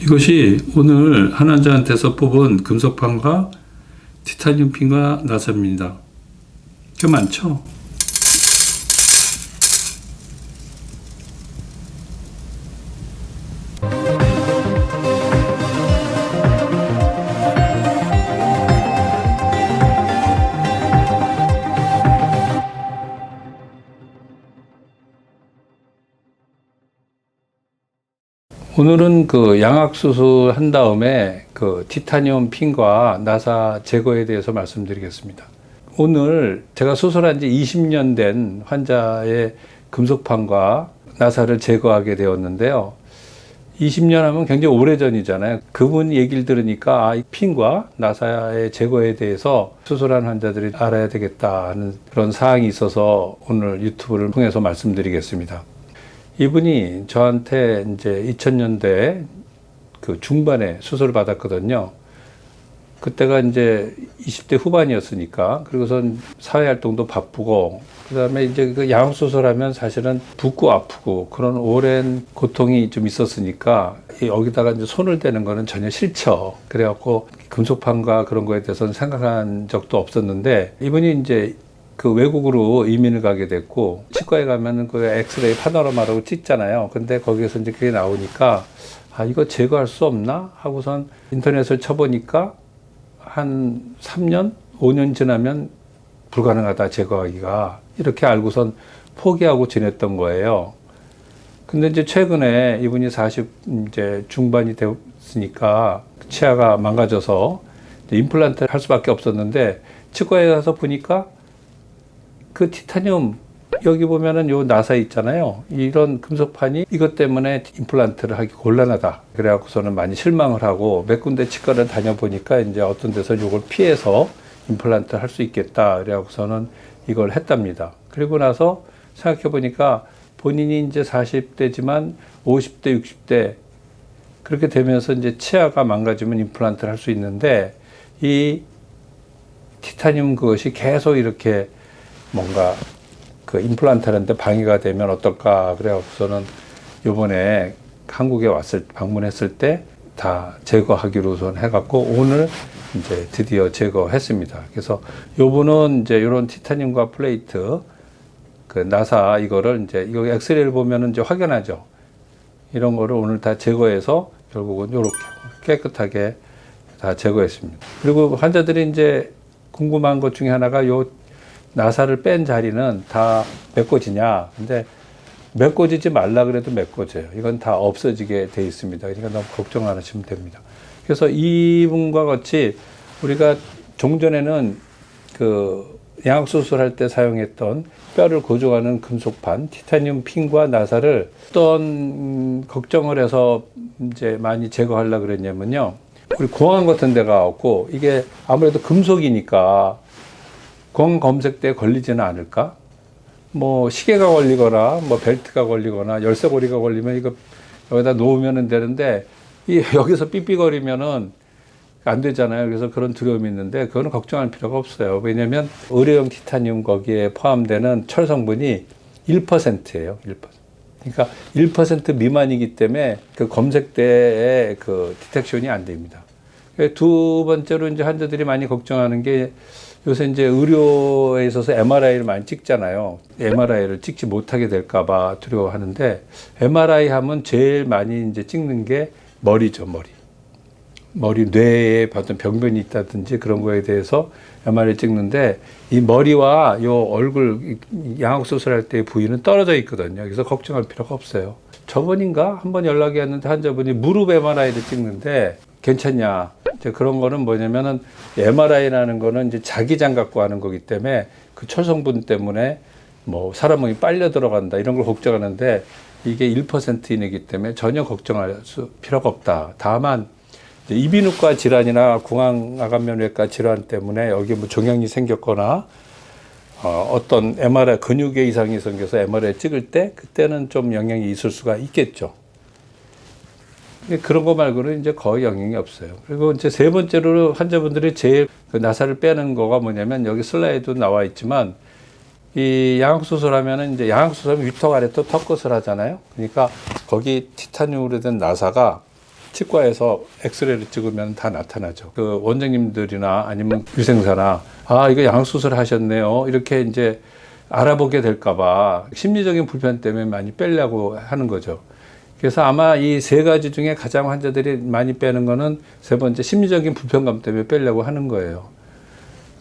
이것이 오늘 한 환자한테서 뽑은 금속판과 티타늄 핀과 나사입니다. 꽤 많죠? 오늘은 그 양악수술 한 다음에 그 티타늄 핀과 나사 제거에 대해서 말씀드리겠습니다. 오늘 제가 수술한 지 20년 된 환자의 금속판과 나사를 제거하게 되었는데요. 20년 하면 굉장히 오래전이잖아요. 그분 얘기를 들으니까 이 핀과 나사의 제거에 대해서 수술한 환자들이 알아야 되겠다 하는 그런 사항이 있어서 오늘 유튜브를 통해서 말씀드리겠습니다. 이분이 저한테 이제 2000년대 그 중반에 수술을 받았거든요. 그때가 이제 20대 후반이었으니까, 그리고선 사회활동도 바쁘고, 그 다음에 이제 그 양악수술하면 사실은 붓고 아프고 그런 오랜 고통이 좀 있었으니까, 여기다가 이제 손을 대는 거는 전혀 싫죠. 그래갖고 금속판과 그런 거에 대해서는 생각한 적도 없었는데, 이분이 이제 그 외국으로 이민을 가게 됐고, 치과에 가면은 그 엑스레이 파노라마라고 찍잖아요. 근데 거기에서 이제 그게 나오니까, 아, 이거 제거할 수 없나? 하고선 인터넷을 쳐보니까 한 3년, 5년 지나면 불가능하다, 제거하기가. 이렇게 알고선 포기하고 지냈던 거예요. 근데 이제 최근에 이분이 40 이제 중반이 되었으니까 치아가 망가져서 임플란트를 할 수밖에 없었는데, 치과에 가서 보니까 그 티타늄, 여기 보면은 요 나사 있잖아요. 이런 금속판이 이것 때문에 임플란트를 하기 곤란하다. 그래갖고서는 많이 실망을 하고 몇 군데 치과를 다녀보니까 이제 어떤 데서 이걸 피해서 임플란트 할 수 있겠다. 그래갖고서는 이걸 했답니다. 그리고 나서 생각해보니까 본인이 이제 40대지만 50대, 60대 그렇게 되면서 이제 치아가 망가지면 임플란트를 할 수 있는데, 이 티타늄 그것이 계속 이렇게 뭔가 그 임플란트 하는데 방해가 되면 어떨까. 그래갖고서는 요번에 한국에 방문했을 때 다 제거하기로 우선 해갖고 오늘 이제 드디어 제거했습니다. 그래서 요분은 이제 요런 티타늄과 플레이트, 그 나사 이거를 이제 이거 엑스레이를 보면은 이제 확연하죠. 이런 거를 오늘 다 제거해서 결국은 요렇게 깨끗하게 다 제거했습니다. 그리고 환자들이 이제 궁금한 것 중에 하나가 요 나사를 뺀 자리는 다 메꿔지냐. 근데 메꿔지지 말라 그래도 메꿔져요. 이건 다 없어지게 돼 있습니다. 그러니까 너무 걱정 안 하시면 됩니다. 그래서 이분과 같이 우리가 종전에는 그 양악수술할 때 사용했던 뼈를 고정하는 금속판, 티타늄 핀과 나사를 어떤 걱정을 해서 이제 많이 제거하려고 그랬냐면요. 우리 공항 같은 데 가고 이게 아무래도 금속이니까 공항 검색대에 걸리지는 않을까? 뭐 시계가 걸리거나 뭐 벨트가 걸리거나 열쇠고리가 걸리면 이거 여기다 놓으면 되는데, 이 여기서 삑삑거리면은 안 되잖아요. 그래서 그런 두려움이 있는데 그거는 걱정할 필요가 없어요. 왜냐면 의료용 티타늄 거기에 포함되는 철 성분이 1%예요. 1%. 그러니까 1% 미만이기 때문에 그 검색대에 그 디텍션이 안 됩니다. 두 번째로 이제 환자들이 많이 걱정하는 게, 요새 이제 의료에 있어서 MRI를 많이 찍잖아요. MRI를 찍지 못하게 될까봐 두려워하는데, MRI 하면 제일 많이 이제 찍는 게 머리죠, 머리. 머리 뇌에 어떤 병변이 있다든지 그런 거에 대해서 MRI 찍는데, 이 머리와 요 얼굴 양악수술할 때의 부위는 떨어져 있거든요. 그래서 걱정할 필요가 없어요. 저번인가 한번 연락이 왔는데 환자분이 무릎 MRI를 찍는데 괜찮냐. 이제 그런 거는 뭐냐면은 MRI라는 거는 이제 자기장 갖고 하는 거기 때문에 그 철성분 때문에 뭐 사람 몸이 빨려 들어간다 이런 걸 걱정하는데, 이게 1% 이내기 때문에 전혀 걱정할 필요가 없다. 다만 이비인후과 질환이나 궁합암면외과 질환 때문에 여기 뭐 종양이 생겼거나 어떤 MRI 근육에 이상이 생겨서 MRI 찍을 때 그때는 좀 영향이 있을 수가 있겠죠. 그런 거 말고는 이제 거의 영향이 없어요. 그리고 이제 세 번째로 환자분들이 제일 그 나사를 빼는 거가 뭐냐면, 여기 슬라이드도 나와 있지만, 이 양악수술 하면은 이제 양악수술 하면 위턱 아래턱 턱끝을 하잖아요. 그러니까 거기 티타늄으로 된 나사가 치과에서 엑스레이를 찍으면 다 나타나죠. 그 원장님들이나 아니면 위생사나 이거 양악수술 하셨네요. 이렇게 이제 알아보게 될까봐 심리적인 불편 때문에 많이 빼려고 하는 거죠. 그래서 아마 이 세 가지 중에 가장 환자들이 많이 빼는 거는 세 번째 심리적인 불편감 때문에 빼려고 하는 거예요.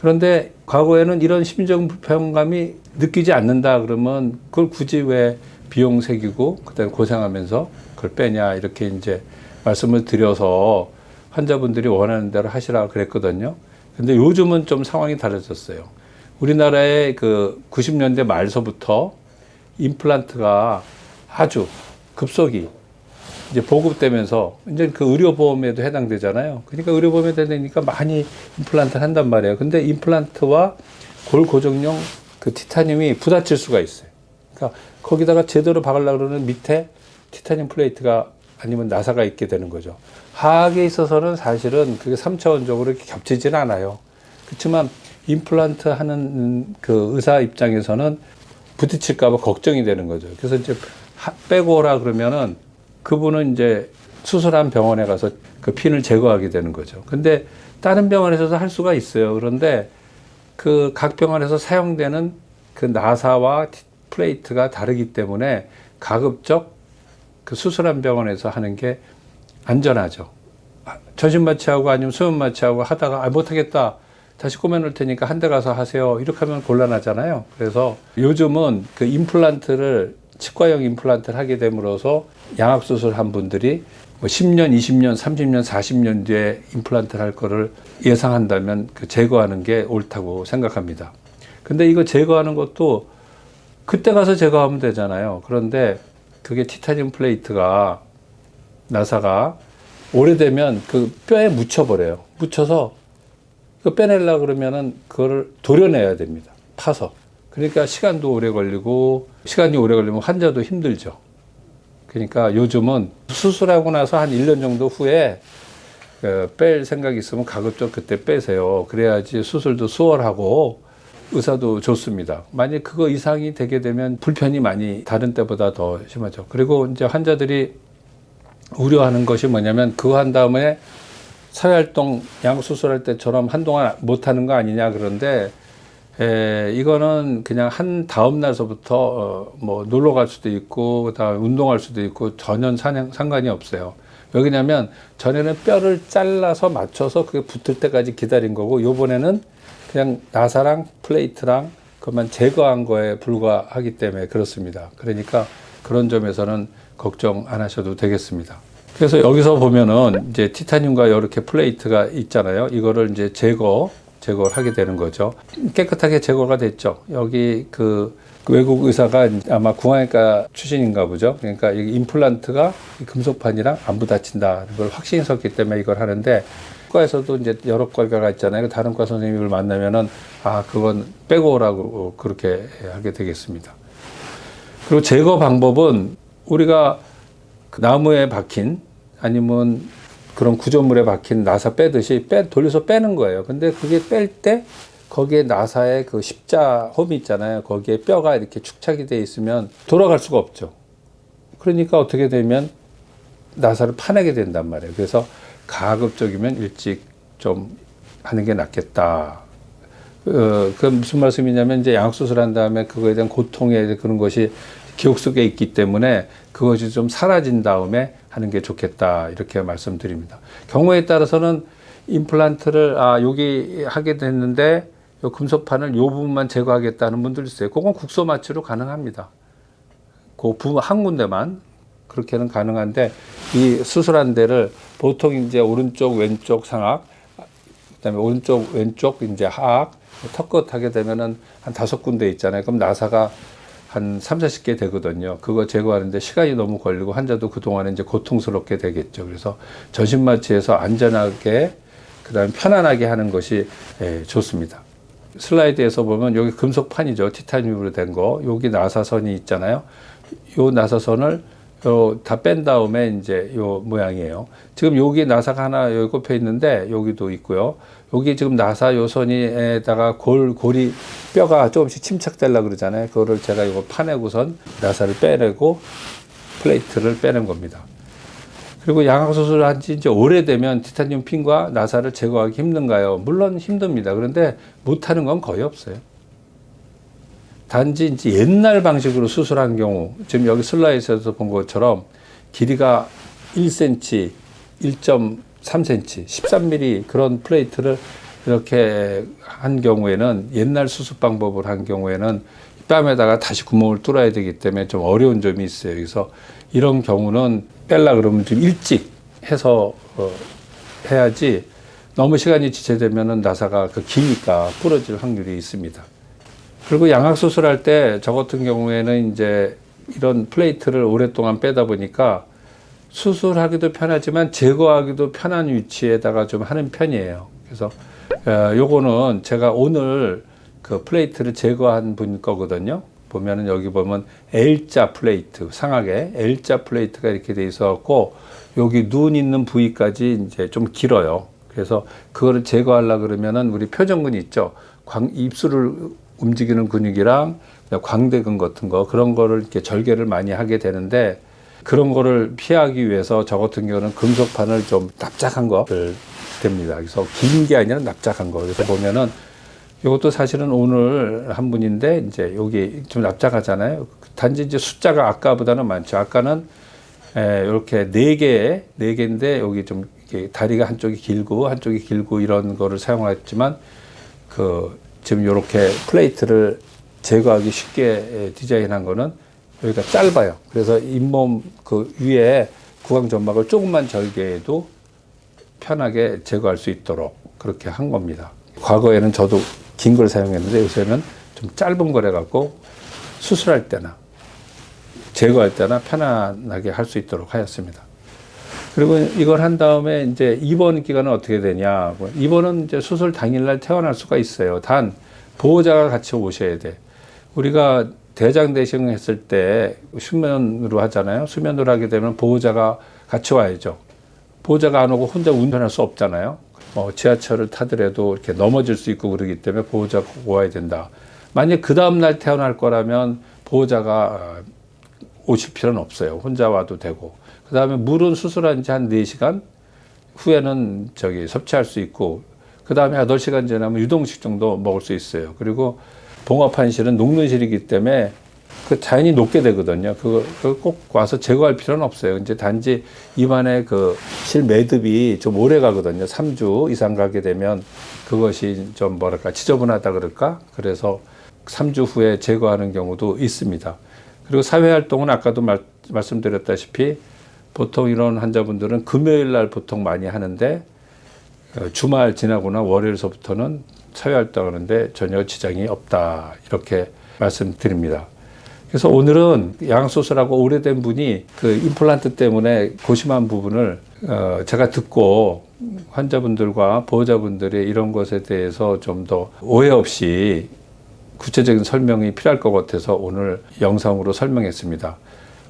그런데 과거에는 이런 심리적인 불편감이 느끼지 않는다 그러면 그걸 굳이 왜 비용 새기고 그다음에 고생하면서 그걸 빼냐 이렇게 이제 말씀을 드려서 환자분들이 원하는 대로 하시라고 그랬거든요. 근데 요즘은 좀 상황이 달라졌어요. 우리나라의 그 90년대 말서부터 임플란트가 아주 급속히 이제 보급되면서 이제 그 의료보험에도 해당되잖아요. 그러니까 의료보험에 해당되니까 많이 임플란트를 한단 말이에요. 근데 임플란트와 골 고정용 그 티타늄이 부딪힐 수가 있어요. 그러니까 거기다가 제대로 박으려고 그러는 밑에 티타늄 플레이트가 아니면 나사가 있게 되는 거죠. 화학에 있어서는 사실은 그게 3차원적으로 이렇게 겹치지는 않아요. 그렇지만 임플란트 하는 그 의사 입장에서는 부딪힐까봐 걱정이 되는 거죠. 그래서 이제 빼고 오라 그러면은 그분은 이제 수술한 병원에 가서 그 핀을 제거하게 되는 거죠. 근데 다른 병원에서도 할 수가 있어요. 그런데 그 각 병원에서 사용되는 그 나사와 플레이트가 다르기 때문에 가급적 그 수술한 병원에서 하는 게 안전하죠. 전신 마취하고 아니면 수면 마취하고 하다가 못하겠다. 다시 꾸며놓을 테니까 한 대 가서 하세요. 이렇게 하면 곤란하잖아요. 그래서 요즘은 그 임플란트를 치과용 임플란트를 하게 됨으로써 양악수술 한 분들이 뭐 10년, 20년, 30년, 40년 뒤에 임플란트를 할 거를 예상한다면 그 제거하는 게 옳다고 생각합니다. 근데 이거 제거하는 것도 그때 가서 제거하면 되잖아요. 그런데 그게 티타늄 플레이트가 나사가 오래되면 그 뼈에 묻혀버려요. 묻혀서 그 빼내려고 그러면은 그거를 도려내야 됩니다. 파서. 그러니까 시간도 오래 걸리고 시간이 오래 걸리면 환자도 힘들죠. 그러니까 요즘은 수술하고 나서 한 1년 정도 후에 뺄 생각이 있으면 가급적 그때 빼세요. 그래야지 수술도 수월하고 의사도 좋습니다. 만약 그거 이상이 되게 되면 불편이 많이 다른 때보다 더 심하죠. 그리고 이제 환자들이 우려하는 것이 뭐냐면 그거 한 다음에 사회활동 양수술할 때처럼 한동안 못하는 거 아니냐. 그런데 이거는 그냥 한 다음 날서부터 뭐 놀러 갈 수도 있고 그다음에 운동할 수도 있고 전혀 상관이 없어요. 왜냐면 전에는 뼈를 잘라서 맞춰서 그게 붙을 때까지 기다린 거고 요번에는 그냥 나사랑 플레이트랑 그것만 제거한 거에 불과하기 때문에 그렇습니다. 그러니까 그런 점에서는 걱정 안 하셔도 되겠습니다. 그래서 여기서 보면은 이제 티타늄과 이렇게 플레이트가 있잖아요. 이거를 이제 제거를 하게 되는 거죠. 깨끗하게 제거가 됐죠. 여기 그 외국 의사가 아마 구강외과 출신인가 보죠. 그러니까 이 임플란트가 금속판이랑 안 부딪힌다. 이걸 확신이 섰기 때문에 이걸 하는데 과에서도 이제 여러 과가 있잖아요. 다른 과 선생님을 만나면은 그건 빼고 오라고 그렇게 하게 되겠습니다. 그리고 제거 방법은 우리가 그 나무에 박힌 아니면 그런 구조물에 박힌 나사 빼듯이 돌려서 빼는 거예요. 근데 그게 뺄 때 거기에 나사의 그 십자 홈이 있잖아요. 거기에 뼈가 이렇게 축착이 돼 있으면 돌아갈 수가 없죠. 그러니까 어떻게 되면 나사를 파내게 된단 말이에요. 그래서 가급적이면 일찍 좀 하는 게 낫겠다. 그 무슨 말씀이냐면 이제 양수술한 다음에 그거에 대한 고통에 그런 것이 기억 속에 있기 때문에 그것이 좀 사라진 다음에 하는 게 좋겠다 이렇게 말씀드립니다. 경우에 따라서는 임플란트를 여기 하게 됐는데 요 금속판을 요 부분만 제거하겠다는 분들 있어요. 그건 국소 마취로 가능합니다. 그 부분 한 군데만 그렇게는 가능한데 이 수술한 데를 보통 이제 오른쪽 왼쪽 상악 그다음에 오른쪽 왼쪽 이제 하악 턱 끝 하게 되면은 한 5군데 있잖아요. 그럼 나사가 한 3, 40개 되거든요. 그거 제거하는데 시간이 너무 걸리고 환자도 그동안에 이제 고통스럽게 되겠죠. 그래서 전신 마취에서 안전하게 그다음에 편안하게 하는 것이 좋습니다. 슬라이드에서 보면 여기 금속판이죠. 티타늄으로 된 거. 여기 나사선이 있잖아요. 요 나사선을 다 뺀 다음에 이제 요 모양이에요. 지금 여기 나사가 하나 여기 꼽혀 있는데 여기도 있고요. 여기 지금 나사 요선에다가 골이 뼈가 조금씩 침착되려고 그러잖아요. 그거를 제가 이거 파내고선 나사를 빼내고 플레이트를 빼는 겁니다. 그리고 양악수술을 한 지 이제 오래되면 티타늄 핀과 나사를 제거하기 힘든가요? 물론 힘듭니다. 그런데 못하는 건 거의 없어요. 단지 이제 옛날 방식으로 수술한 경우, 지금 여기 슬라이드에서 본 것처럼 길이가 1cm, 1.3cm, 13mm 그런 플레이트를 이렇게 한 경우에는, 옛날 수술 방법을 한 경우에는 뺨에다가 다시 구멍을 뚫어야 되기 때문에 좀 어려운 점이 있어요. 그래서 이런 경우는 뺄라 그러면 좀 일찍 해서 해야지, 너무 시간이 지체되면은 나사가 기니까 부러질 확률이 있습니다. 그리고 양악 수술할 때 저 같은 경우에는 이제 이런 플레이트를 오랫동안 빼다 보니까 수술하기도 편하지만 제거하기도 편한 위치에다가 좀 하는 편이에요. 그래서 요거는 제가 오늘 그 플레이트를 제거한 분 거거든요. 보면은 여기 보면 L자 플레이트, 상하게 L자 플레이트가 이렇게 돼 있어갖고 여기 눈 있는 부위까지 이제 좀 길어요. 그래서 그거를 제거하려 그러면은 우리 표정근 있죠. 입술을 움직이는 근육이랑 광대근 같은 거, 그런 거를 이렇게 절개를 많이 하게 되는데, 그런 거를 피하기 위해서 저 같은 경우는 금속판을 좀 납작한 거를 됩니다. 그래서 긴 게 아니라 납작한 거. 그래서 보면은 이것도 사실은 오늘 한 분인데 이제 여기 좀 납작하잖아요. 단지 이제 숫자가 아까보다는 많죠. 아까는 이렇게 네 개인데 여기 좀 이렇게 다리가 한쪽이 길고 이런 거를 사용했지만, 지금 이렇게 플레이트를 제거하기 쉽게 디자인한 거는 여기가 짧아요. 그래서 잇몸 위에 구강점막을 조금만 절개해도 편하게 제거할 수 있도록 그렇게 한 겁니다. 과거에는 저도 긴 걸 사용했는데 요새는 좀 짧은 거래 갖고 수술할 때나 제거할 때나 편안하게 할 수 있도록 하였습니다. 그리고 이걸 한 다음에 이제 입원 기간은 어떻게 되냐. 입원은 이제 수술 당일날 퇴원할 수가 있어요. 단 보호자가 같이 오셔야 돼. 우리가 대장 내시경 했을 때 수면으로 하잖아요. 수면으로 하게 되면 보호자가 같이 와야죠. 보호자가 안 오고 혼자 운전할 수 없잖아요. 지하철을 타더라도 이렇게 넘어질 수 있고 그러기 때문에 보호자가 와야 된다. 만약 그 다음날 퇴원할 거라면 보호자가 오실 필요는 없어요. 혼자 와도 되고. 그 다음에 물은 수술한 지 한 4시간 후에는 섭취할 수 있고, 그 다음에 8시간 지나면 유동식 정도 먹을 수 있어요. 그리고 봉합환실은 녹는실이기 때문에 자연히 녹게 되거든요. 그거 꼭 와서 제거할 필요는 없어요. 이제 단지 입안에 실 매듭이 좀 오래 가거든요. 3주 이상 가게 되면 그것이 좀 지저분하다 그럴까? 그래서 3주 후에 제거하는 경우도 있습니다. 그리고 사회활동은 아까도 말씀드렸다시피 보통 이런 환자분들은 금요일 날 보통 많이 하는데, 주말 지나거나 월요일서부터는 사회활동하는데 전혀 지장이 없다, 이렇게 말씀드립니다. 그래서 오늘은 양악수술하고 오래된 분이 임플란트 때문에 고심한 부분을 제가 듣고 환자분들과 보호자분들의 이런 것에 대해서 좀 더 오해 없이 구체적인 설명이 필요할 것 같아서 오늘 영상으로 설명했습니다.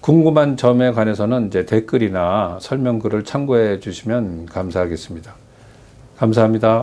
궁금한 점에 관해서는 이제 댓글이나 설명글을 참고해 주시면 감사하겠습니다. 감사합니다.